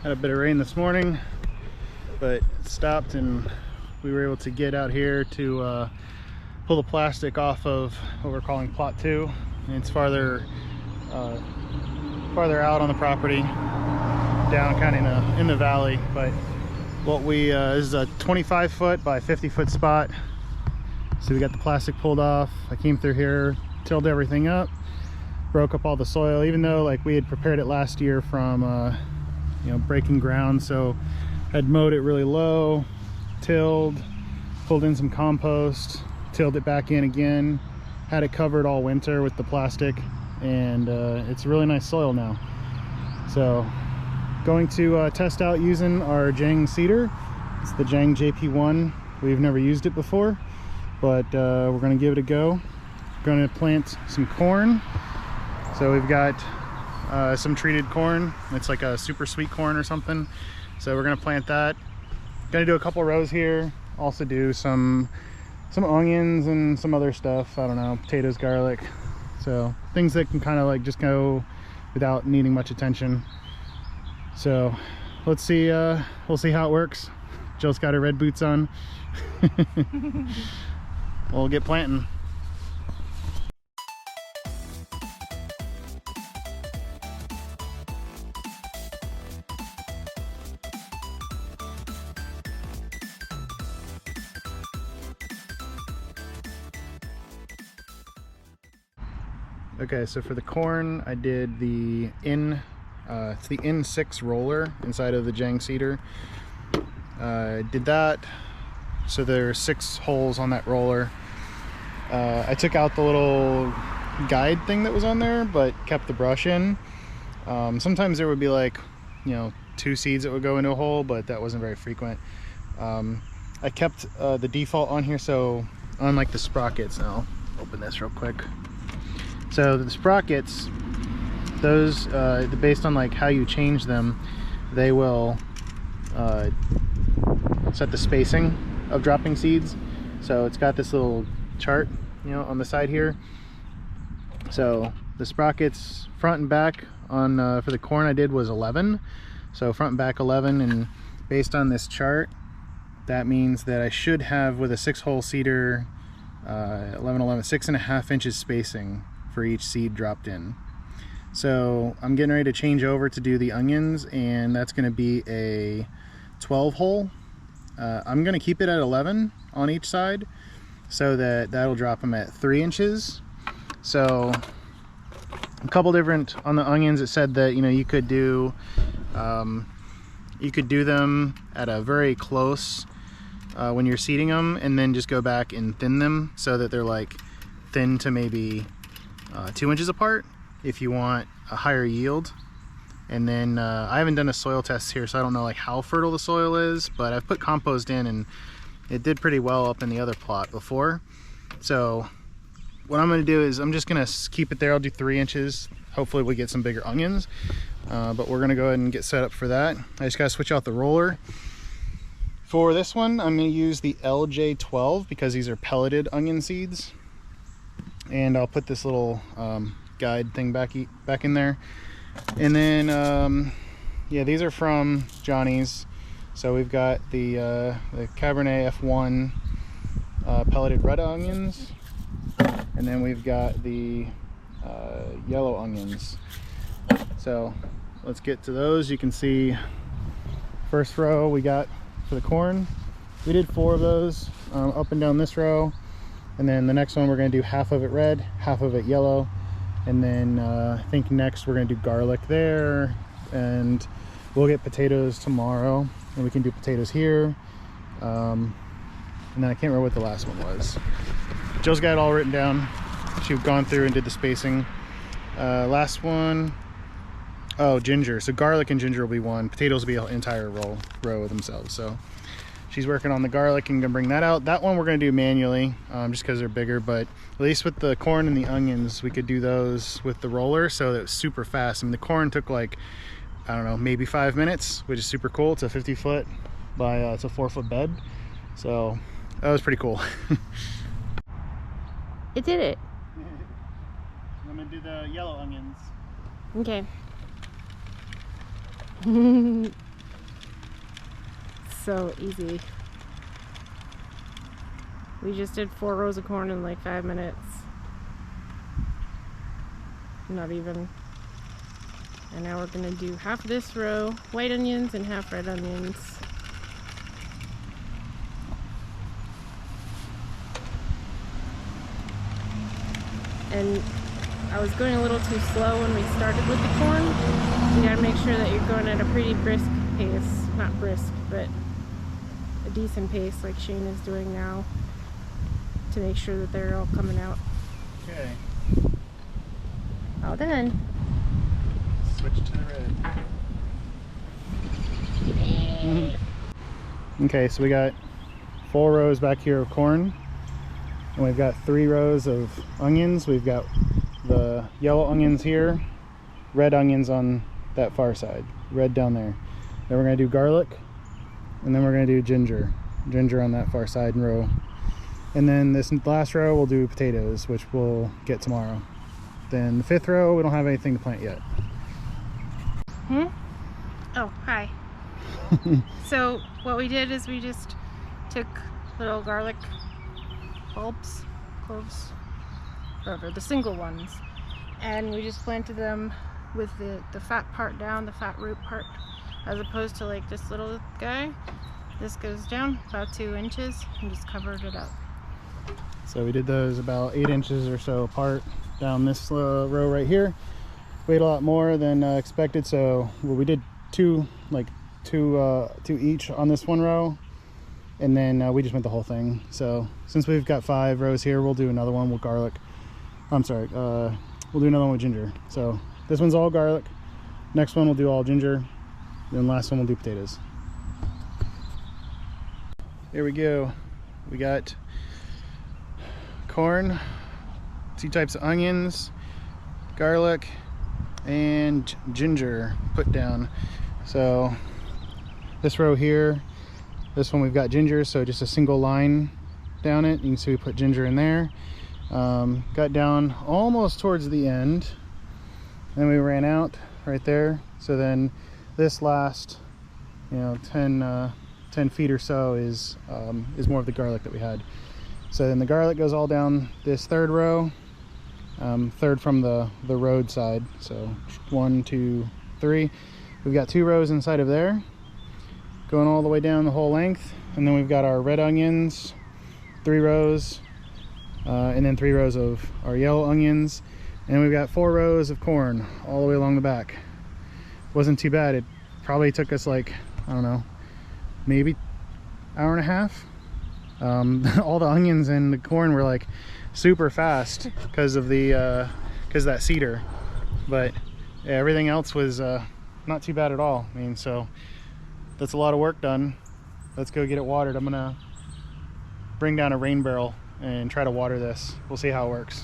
Had a bit of rain this morning, but it stopped and we were able to get out here to pull the plastic off of what we're calling plot 2. And it's farther out on the property, down kind of in the valley. But what we this is a 25 foot by 50 foot spot. So we got the plastic pulled off. I came through here, tilled everything up, broke up all the soil, even though like we had prepared it last year from you know, breaking ground. So I'd mowed it really low, tilled, pulled in some compost, tilled it back in again, had it covered all winter with the plastic, and it's really nice soil now. So going to test out using our Jang seeder. It's the Jang JP-1. We've never used it before, but we're going to give it a go. We're going to plant some corn. So we've got some treated corn. It's like a super sweet corn or something. So we're going to plant that. Going to do a couple rows here. Also do some onions and some other stuff. I don't know, potatoes, garlic. So things that can kind of like just go without needing much attention. So let's see, we'll see how it works. Jill's got her red boots on. We'll get planting. Okay, so for the corn, I did the it's the N6 roller inside of the Jang seeder. Did that, so there are 6 holes on that roller. I took out the little guide thing that was on there, but kept the brush in. Sometimes there would be like, you know, 2 seeds that would go into a hole, but that wasn't very frequent. I kept the default on here, so unlike the sprockets, I'll open this real quick. So the sprockets, those based on like how you change them, they will set the spacing of dropping seeds. So it's got this little chart, you know, on the side here. So the sprockets front and back on for the corn I did was 11. So front and back 11, and based on this chart, that means that I should have, with a 6-hole seeder, 11, 6.5 inches spacing for each seed dropped in. So I'm getting ready to change over to do the onions, and that's going to be a 12-hole. I'm going to keep it at 11 on each side, so that'll drop them at 3 inches. So a couple different, on the onions it said that, you know, you could do them at a very close when you're seeding them, and then just go back and thin them so that they're like thin to maybe 2 inches apart if you want a higher yield. And then I haven't done a soil test here, so I don't know like how fertile the soil is, but I've put compost in and it did pretty well up in the other plot before. So what I'm going to do is I'm just going to keep it there. I'll do 3 inches. Hopefully we get some bigger onions, but we're going to go ahead and get set up for that. I just got to switch out the roller. For this one, I'm going to use the LJ12 because these are pelleted onion seeds. And I'll put this little guide thing back in there. And then yeah, these are from Johnny's. So we've got the Cabernet F1 pelleted red onions, and then we've got the yellow onions. So let's get to those. You can see first row we got for the corn. We did 4 of those up and down this row. And then the next one, we're going to do half of it red, half of it yellow. And then I think next we're going to do garlic there. And we'll get potatoes tomorrow. And we can do potatoes here. And then I can't remember what the last one was. Jill's got it all written down. She's gone through and did the spacing. Last one, oh, ginger. So garlic and ginger will be one. Potatoes will be an entire row of themselves. So she's working on the garlic and gonna bring that out. That one we're gonna do manually, just because they're bigger, but at least with the corn and the onions, we could do those with the roller, so that was super fast. I mean, the corn took like, I don't know, maybe 5 minutes, which is super cool. It's a 50 foot by, it's a 4 foot bed. So that was pretty cool. It did it. I'm gonna do the yellow onions. Okay. so easy. We just did 4 rows of corn in like 5 minutes. Not even. And now we're gonna do half this row white onions and half red onions. And I was going a little too slow when we started with the corn. You gotta make sure that you're going at a pretty brisk pace. Not brisk, but a decent pace like Shane is doing now, to make sure that they're all coming out. Okay. All done. Switch to the red. Okay, so we got 4 rows back here of corn, and we've got 3 rows of onions. We've got the yellow onions here, red onions on that far side, red down there. Then we're gonna do garlic, and then we're gonna do ginger on that far side and row. And then this last row we'll do potatoes, which we'll get tomorrow. Then the 5th row, we don't have anything to plant yet. Oh, hi. So what we did is we just took little garlic bulbs, cloves, whatever, the single ones, and we just planted them with the fat part down, the fat root part, as opposed to like this little guy. This goes down about 2 inches and just covered it up. So we did those about 8 inches or so apart down this row right here. Weighed a lot more than expected, so well, we did two each on this one row, and then we just went the whole thing. So since we've got 5 rows here, we'll do another one with garlic. I'm sorry, we'll do another one with ginger. So this one's all garlic, next one we'll do all ginger, then last one we'll do potatoes. Here we go. We got corn, 2 types of onions, garlic, and ginger put down. So this row here, this one we've got ginger, so just a single line down it. You can see we put ginger in there. Got down almost towards the end, then we ran out right there. So then this last, 10 feet or so is more of the garlic that we had. So then the garlic goes all down this 3rd row, 3rd from the road side. So 1, 2, 3. We've got 2 rows inside of there, going all the way down the whole length. And then we've got our red onions, 3 rows, and then 3 rows of our yellow onions. And we've got 4 rows of corn all the way along the back. Wasn't too bad. It probably took us like, I don't know, maybe hour and a half. All the onions and the corn were like super fast because of that cedar, but yeah, everything else was not too bad at all. I mean, so that's a lot of work done. Let's go get it watered. I'm gonna bring down a rain barrel and try to water this. We'll see how it works.